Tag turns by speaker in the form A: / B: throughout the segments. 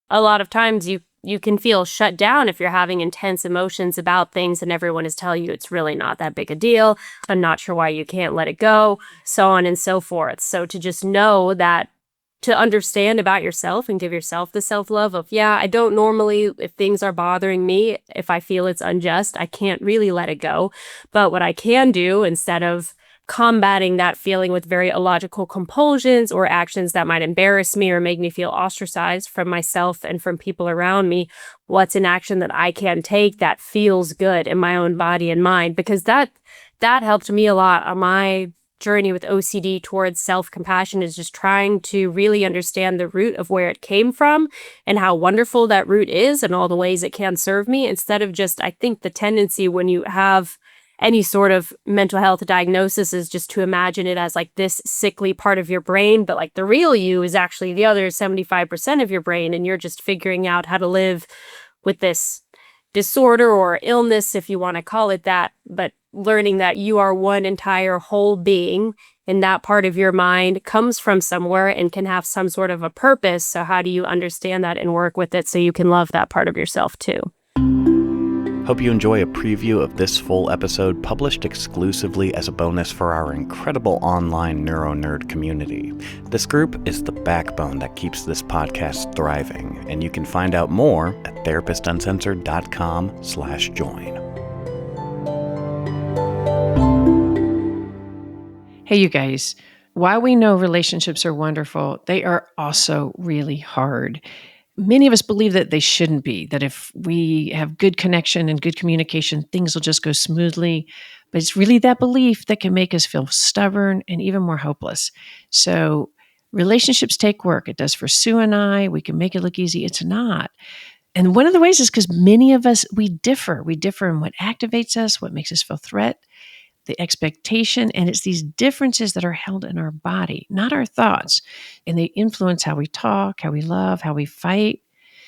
A: a lot of times you can feel shut down if you're having intense emotions about things and everyone is telling you it's really not that big a deal. I'm not sure why you can't let it go, so on and so forth. So to just know that, to understand about yourself and give yourself the self-love of, yeah, I don't normally, if things are bothering me, if I feel it's unjust, I can't really let it go. But what I can do, instead of combating that feeling with very illogical compulsions or actions that might embarrass me or make me feel ostracized from myself and from people around me, what's an action that I can take that feels good in my own body and mind? Because that helped me a lot on my journey with OCD towards self-compassion, is just trying to really understand the root of where it came from and how wonderful that root is and all the ways it can serve me, instead of just, I think the tendency when you have any sort of mental health diagnosis is just to imagine it as like this sickly part of your brain, but like the real you is actually the other 75% of your brain, and you're just figuring out how to live with this disorder or illness, if you want to call it that, but learning that you are one entire whole being, and that part of your mind comes from somewhere and can have some sort of a purpose. So how do you understand that and work with it so you can love that part of yourself too?
B: Hope you enjoy a preview of this full episode, published exclusively as a bonus for our incredible online neuro-nerd community. This group is the backbone that keeps this podcast thriving, and you can find out more at therapistuncensored.com/join.
C: Hey, you guys, while we know relationships are wonderful, they are also really hard. Many of us believe that they shouldn't be, that if we have good connection and good communication, things will just go smoothly. But it's really that belief that can make us feel stubborn and even more hopeless. So relationships take work. It does for Sue and I. We can make it look easy. It's not. And one of the ways is because many of us, we differ. We differ in what activates us, what makes us feel threat, the expectation, and it's these differences that are held in our body, not our thoughts. And they influence how we talk, how we love, how we fight.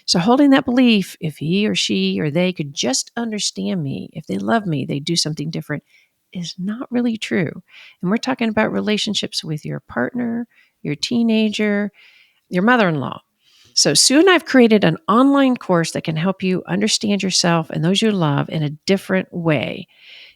C: So holding that belief, if he or she or they could just understand me, if they love me, they do something different, is not really true. And we're talking about relationships with your partner, your teenager, your mother-in-law. So Sue and I have created an online course that can help you understand yourself and those you love in a different way.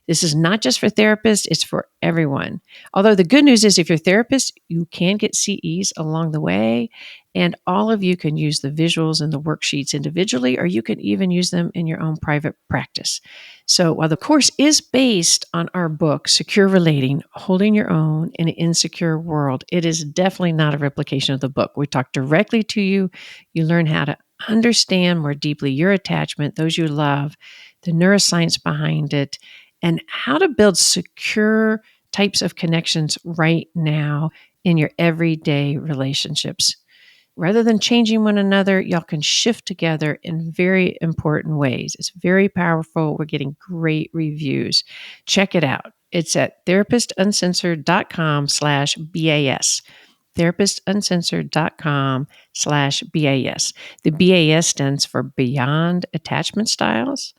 C: This is not just for therapists, it's for everyone. Although the good news is if you're a therapist, you can get CEs along the way, and all of you can use the visuals and the worksheets individually, or you can even use them in your own private practice. So while the course is based on our book, Secure Relating, Holding Your Own in an Insecure World, it is definitely not a replication of the book. We talk directly to you. You learn how to understand more deeply your attachment, those you love, the neuroscience behind it, and how to build secure types of connections right now in your everyday relationships. Rather than changing one another, y'all can shift together in very important ways. It's very powerful. We're getting great reviews. Check it out. It's at therapistuncensored.com/BAS. therapistuncensored.com/BAS. The BAS stands for Beyond Attachment Styles,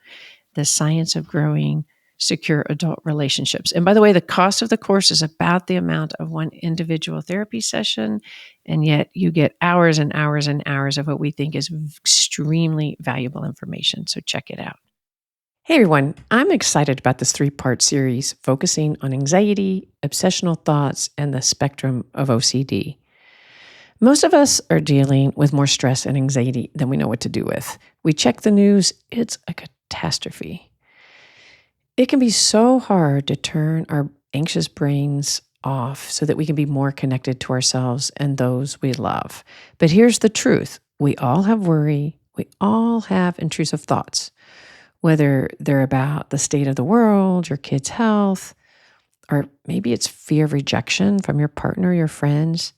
C: the Science of Growing Secure Adult Relationships. And by the way, the cost of the course is about the amount of one individual therapy session, and yet you get hours and hours and hours of what we think is extremely valuable information. So check it out. Hey everyone, I'm excited about this 3-part series focusing on anxiety, obsessional thoughts, and the spectrum of OCD. Most of us are dealing with more stress and anxiety than we know what to do with. We check the news, it's a catastrophe. It can be so hard to turn our anxious brains off so that we can be more connected to ourselves and those we love. But here's the truth. We all have worry. We all have intrusive thoughts, whether they're about the state of the world, your kids' health, or maybe it's fear of rejection from your partner, your friends.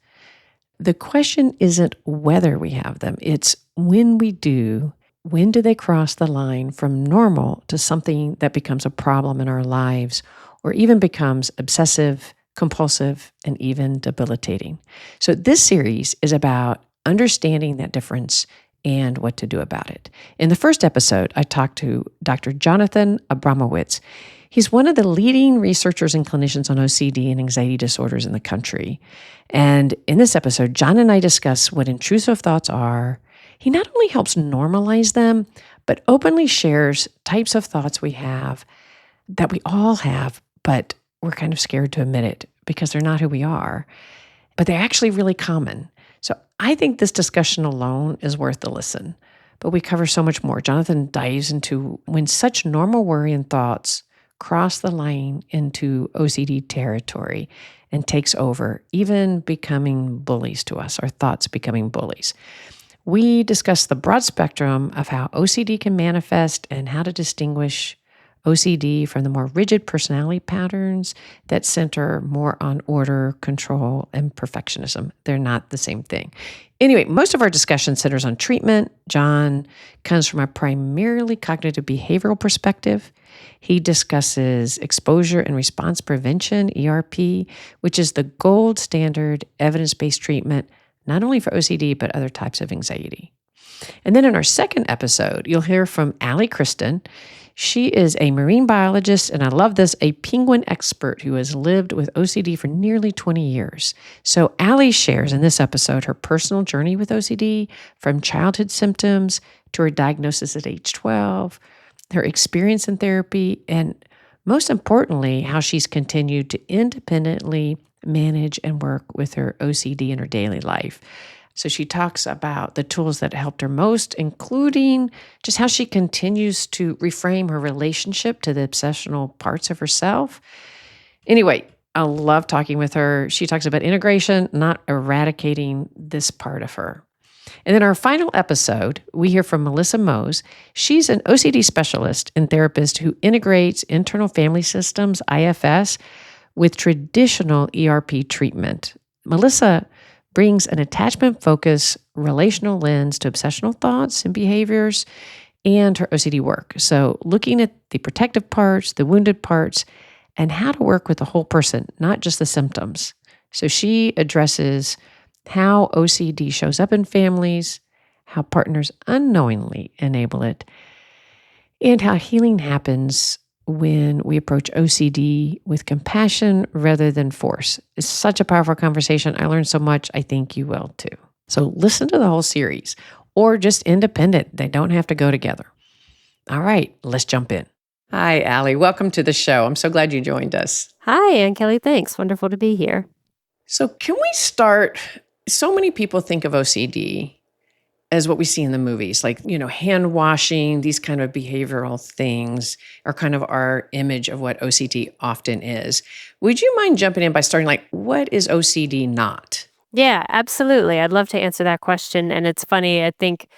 C: The question isn't whether we have them. It's when we do. When do they cross the line from normal to something that becomes a problem in our lives or even becomes obsessive, compulsive, and even debilitating? So this series is about understanding that difference and what to do about it. In the first episode, I talked to Dr. Jonathan Abramowitz. He's one of the leading researchers and clinicians on OCD and anxiety disorders in the country. And in this episode, John and I discuss what intrusive thoughts are He not only helps normalize them, but openly shares types of thoughts we have that we all have, but we're kind of scared to admit it because they're not who we are, but they're actually really common. So I think this discussion alone is worth the listen, but we cover so much more. Jonathan dives into when such normal worry and thoughts cross the line into OCD territory and takes over, even becoming bullies to us, our thoughts becoming bullies. We discuss the broad spectrum of how OCD can manifest and how to distinguish OCD from the more rigid personality patterns that center more on order, control, and perfectionism. They're not the same thing. Anyway, most of our discussion centers on treatment. John comes from a primarily cognitive behavioral perspective. He discusses exposure and response prevention, ERP, which is the gold standard evidence-based treatment, not only for OCD, but other types of anxiety. And then in our second episode, you'll hear from Ally Kristan. She is a marine biologist, and I love this, a penguin expert who has lived with OCD for nearly 20 years. So Ally shares in this episode her personal journey with OCD, from childhood symptoms to her diagnosis at age 12, her experience in therapy, and most importantly, how she's continued to independently manage and work with her OCD in her daily life. So she talks about the tools that helped her most, including just how she continues to reframe her relationship to the obsessional parts of herself. Anyway, I love talking with her. She talks about integration, not eradicating this part of her. And then our final episode, we hear from Melissa Mose. She's an OCD specialist and therapist who integrates internal family systems, IFS, with traditional ERP treatment. Melissa brings an attachment-focused relational lens to obsessional thoughts and behaviors and her OCD work. So looking at the protective parts, the wounded parts, and how to work with the whole person, not just the symptoms. So she addresses how OCD shows up in families, how partners unknowingly enable it, and how healing happens when we approach OCD with compassion rather than force. It's such a powerful conversation. I learned so much. I think you will too. So listen to the whole series, or just independent. They don't have to go together. All right, let's jump in. Hi, Ally. Welcome to the show. I'm so glad you joined us.
A: Hi, Aunt Kelley. Thanks. Wonderful to be here.
C: So can we start? So many people think of OCD as what we see in the movies, like, hand washing, these kind of behavioral things are kind of our image of what OCD often is. Would you mind jumping in by starting, what is OCD not?
A: Yeah, absolutely. I'd love to answer that question. And it's funny, I think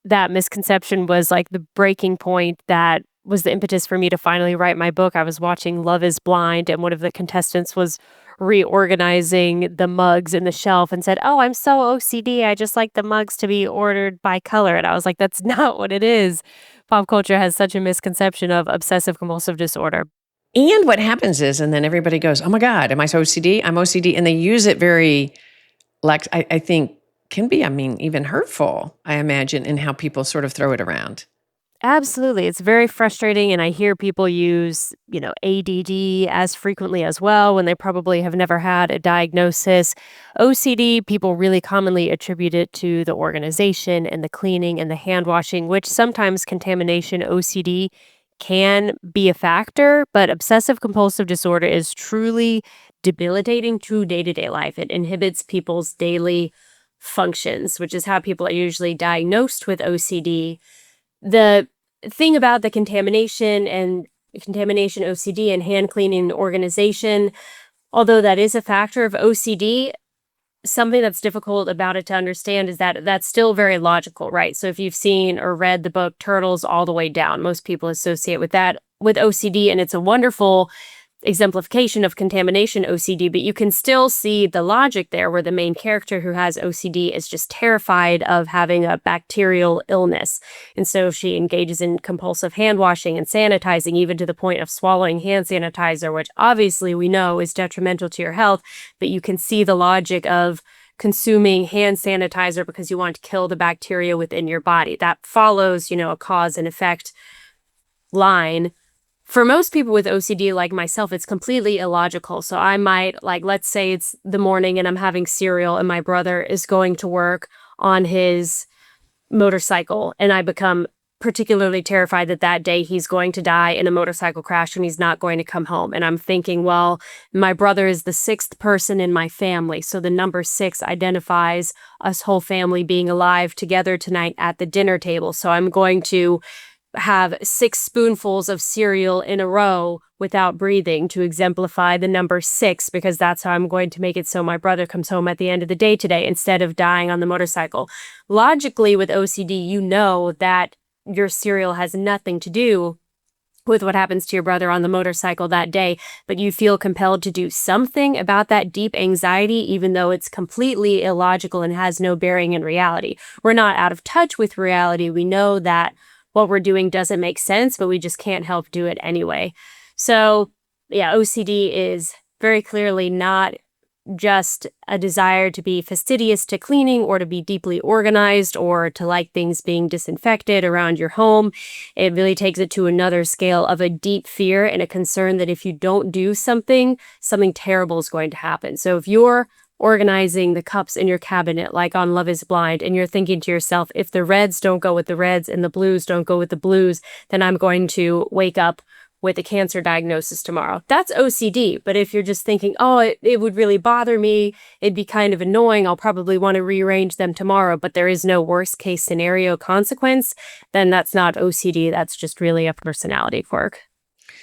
A: that misconception was like the breaking point that was the impetus for me to finally write my book. I was watching Love is Blind, and one of the contestants was reorganizing the mugs in the shelf and said, "Oh, I'm so OCD. I just like the mugs to be ordered by color." And I was like, that's not what it is. Pop culture has such a misconception of obsessive compulsive disorder.
C: And what happens is, and then everybody goes, "Oh my God, am I so OCD? I'm OCD." And they use it very, I think can be, even hurtful, I imagine, in how people sort of throw it around.
A: Absolutely. It's very frustrating. And I hear people use, ADD as frequently as well when they probably have never had a diagnosis. OCD, people really commonly attribute it to the organization and the cleaning and the hand washing, which sometimes contamination OCD can be a factor, but obsessive compulsive disorder is truly debilitating to day-to-day life. It inhibits people's daily functions, which is how people are usually diagnosed with OCD. The thing about the contamination OCD and hand cleaning organization, although that is a factor of OCD, something that's difficult about it to understand is that that's still very logical, right? So if you've seen or read the book Turtles All the Way Down, most people associate with that with OCD, and it's a wonderful exemplification of contamination OCD, but you can still see the logic there where the main character who has OCD is just terrified of having a bacterial illness. And so she engages in compulsive hand washing and sanitizing, even to the point of swallowing hand sanitizer, which obviously we know is detrimental to your health, but you can see the logic of consuming hand sanitizer because you want to kill the bacteria within your body. That follows, a cause and effect line. For most people with OCD like myself, it's completely illogical. So I might, let's say it's the morning and I'm having cereal and my brother is going to work on his motorcycle, and I become particularly terrified that that day he's going to die in a motorcycle crash and he's not going to come home. And I'm thinking, well, my brother is the sixth person in my family. So the number 6 identifies us whole family being alive together tonight at the dinner table. So I'm going to have 6 spoonfuls of cereal in a row without breathing to exemplify the number 6, because that's how I'm going to make it so my brother comes home at the end of the day today instead of dying on the motorcycle. Logically, with OCD, you know that your cereal has nothing to do with what happens to your brother on the motorcycle that day, but you feel compelled to do something about that deep anxiety, even though it's completely illogical and has no bearing in reality. We're not out of touch with reality. We know that what we're doing doesn't make sense, but we just can't help do it anyway. So, yeah, OCD is very clearly not just a desire to be fastidious to cleaning or to be deeply organized or to like things being disinfected around your home. It really takes it to another scale of a deep fear and a concern that if you don't do something, something terrible is going to happen. So if you're organizing the cups in your cabinet like on Love is Blind and you're thinking to yourself, if the reds don't go with the reds and the blues don't go with the blues, then I'm going to wake up with a cancer diagnosis tomorrow. That's OCD. But if you're just thinking, oh, it would really bother me, it'd be kind of annoying, I'll probably want to rearrange them tomorrow, but there is no worst case scenario consequence, then that's not OCD. That's just really a personality quirk.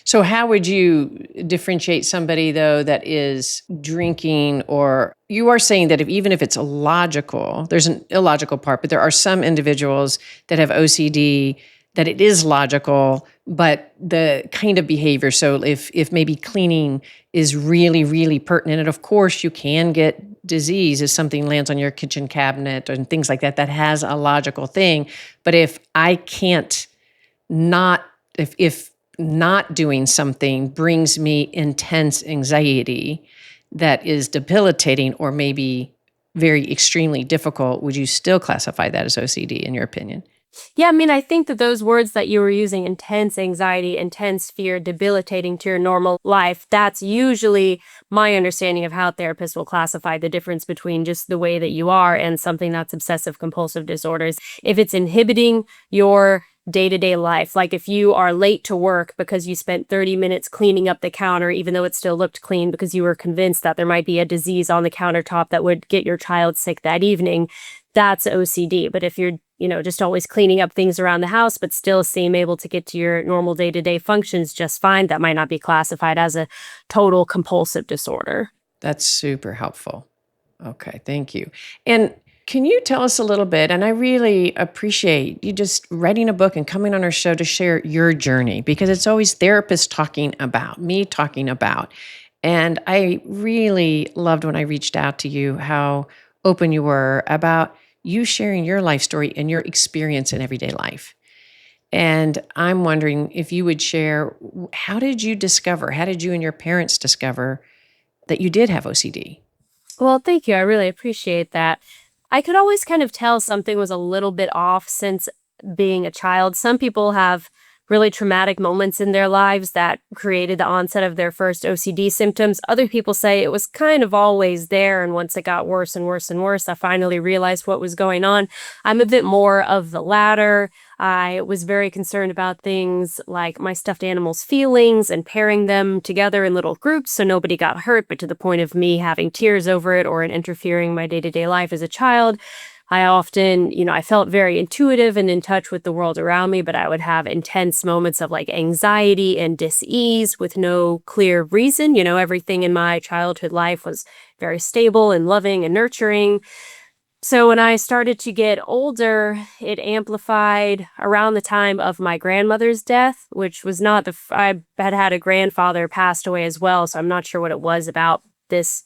C: So how would you differentiate somebody, though, that is drinking, or you are saying that even if it's illogical, there's an illogical part, but there are some individuals that have OCD that it is logical, but the kind of behavior. So if maybe cleaning is really, really pertinent, and of course you can get disease if something lands on your kitchen cabinet and things like that, that has a logical thing. But if I can't not, if not doing something brings me intense anxiety that is debilitating or maybe very extremely difficult, would you still classify that as OCD in your opinion?
A: Yeah, I mean, I think that those words that you were using, intense anxiety, intense fear, debilitating to your normal life, that's usually my understanding of how therapists will classify the difference between just the way that you are and something that's obsessive compulsive disorders. If it's inhibiting your day-to-day life, like if you are late to work because you spent 30 minutes cleaning up the counter, even though it still looked clean because you were convinced that there might be a disease on the countertop that would get your child sick that evening, that's OCD. But if you're, just always cleaning up things around the house, but still seem able to get to your normal day-to-day functions just fine, that might not be classified as a total compulsive disorder.
C: That's super helpful. Okay, thank you. And can you tell us a little bit, and I really appreciate you just writing a book and coming on our show to share your journey, because it's always therapists talking about, me talking about. And I really loved when I reached out to you, how open you were about you sharing your life story and your experience in everyday life. And I'm wondering if you would share, how did you and your parents discover that you did have OCD?
A: Well, thank you. I really appreciate that. I could always kind of tell something was a little bit off since being a child. Some people have really traumatic moments in their lives that created the onset of their first OCD symptoms. Other people say it was kind of always there, and once it got worse and worse and worse, I finally realized what was going on. I'm a bit more of the latter. I was very concerned about things like my stuffed animals' feelings and pairing them together in little groups so nobody got hurt, but to the point of me having tears over it or in interfering my day-to-day life as a child. I often, I felt very intuitive and in touch with the world around me, but I would have intense moments of like anxiety and dis-ease with no clear reason. Everything in my childhood life was very stable and loving and nurturing. So when I started to get older, it amplified around the time of my grandmother's death, which was not I had a grandfather passed away as well, so I'm not sure what it was about this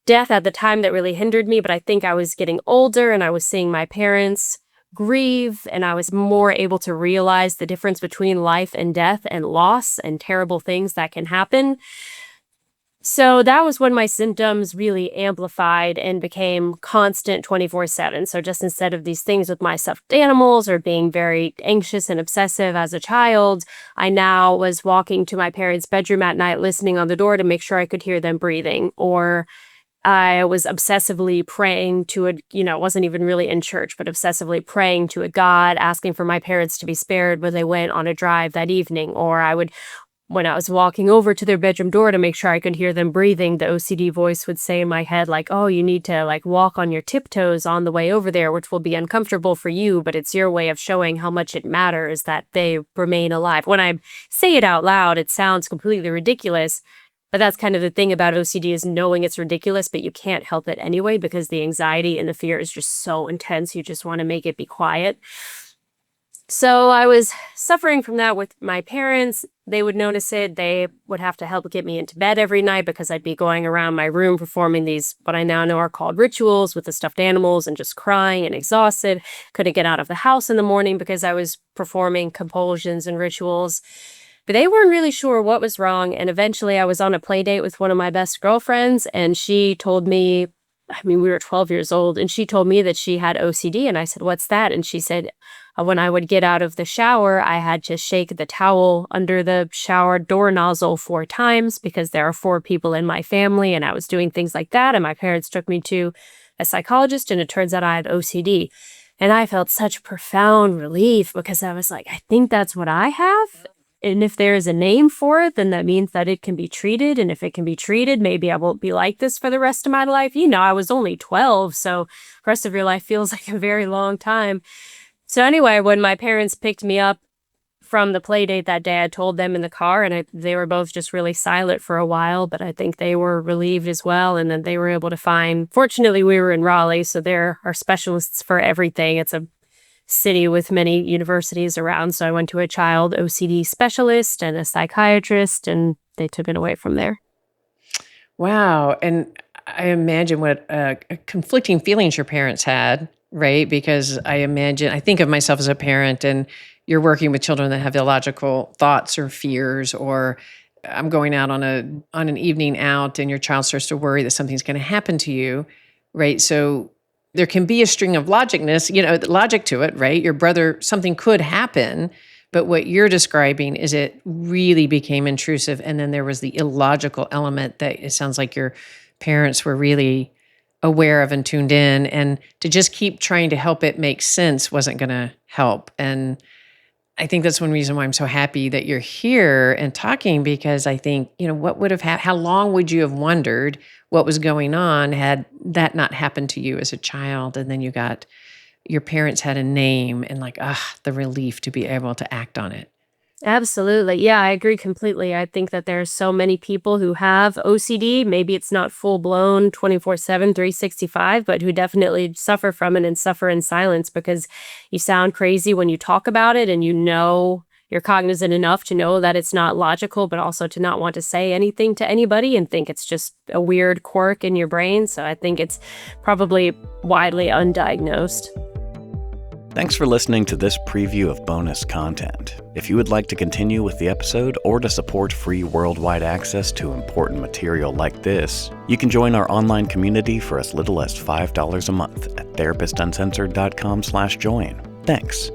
A: death at the time that really hindered me, but I think I was getting older and I was seeing my parents grieve, and I was more able to realize the difference between life and death and loss and terrible things that can happen. So that was when my symptoms really amplified and became constant 24/7. So just instead of these things with my stuffed animals or being very anxious and obsessive as a child, I now was walking to my parents' bedroom at night, listening on the door to make sure I could hear them breathing, or I was obsessively praying to it wasn't even really in church, but obsessively praying to a God, asking for my parents to be spared when they went on a drive that evening. Or when I was walking over to their bedroom door to make sure I could hear them breathing, the OCD voice would say in my head, like, oh, you need to like walk on your tiptoes on the way over there, which will be uncomfortable for you, but it's your way of showing how much it matters that they remain alive. When I say it out loud, it sounds completely ridiculous. But that's kind of the thing about OCD, is knowing it's ridiculous, but you can't help it anyway because the anxiety and the fear is just so intense. You just want to make it be quiet. So I was suffering from that with my parents. They would notice it. They would have to help get me into bed every night because I'd be going around my room performing these, what I now know are called rituals with the stuffed animals, and just crying and exhausted. Couldn't get out of the house in the morning because I was performing compulsions and rituals. But they weren't really sure what was wrong. And eventually I was on a play date with one of my best girlfriends, and she told me, we were 12 years old, and she told me that she had OCD. And I said, what's that? And she said, when I would get out of the shower, I had to shake the towel under the shower door nozzle 4 times because there are 4 people in my family, and I was doing things like that. And my parents took me to a psychologist, and it turns out I had OCD. And I felt such profound relief because I was like, I think that's what I have. And if there is a name for it, then that means that it can be treated. And if it can be treated, maybe I won't be like this for the rest of my life. I was only 12, so the rest of your life feels like a very long time. So anyway, when my parents picked me up from the play date that day, I told them in the car, and they were both just really silent for a while, but I think they were relieved as well. And then they were able to fortunately, we were in Raleigh, so there are specialists for everything. It's a city with many universities around. So I went to a child OCD specialist and a psychiatrist, and they took it away from there.
C: Wow. And I imagine what conflicting feelings your parents had, right? Because I think of myself as a parent, and you're working with children that have illogical thoughts or fears, or I'm going out on an evening out and your child starts to worry that something's going to happen to you, right? So there can be a string of logic to it, right? Your brother, something could happen, but what you're describing is it really became intrusive. And then there was the illogical element that it sounds like your parents were really aware of and tuned in, and to just keep trying to help it make sense wasn't going to help. And I think that's one reason why I'm so happy that you're here and talking, because I think, what would have how long would you have wondered what was going on had that not happened to you as a child? And then your parents had a name, and the relief to be able to act on it.
A: Absolutely. Yeah, I agree completely. I think that there's so many people who have OCD. Maybe it's not full-blown 24/7, 365, but who definitely suffer from it and suffer in silence because you sound crazy when you talk about it, and you're cognizant enough to know that it's not logical, but also to not want to say anything to anybody and think it's just a weird quirk in your brain. So I think it's probably widely undiagnosed.
B: Thanks for listening to this preview of bonus content. If you would like to continue with the episode or to support free worldwide access to important material like this, you can join our online community for as little as $5 a month at therapistuncensored.com/join. Thanks.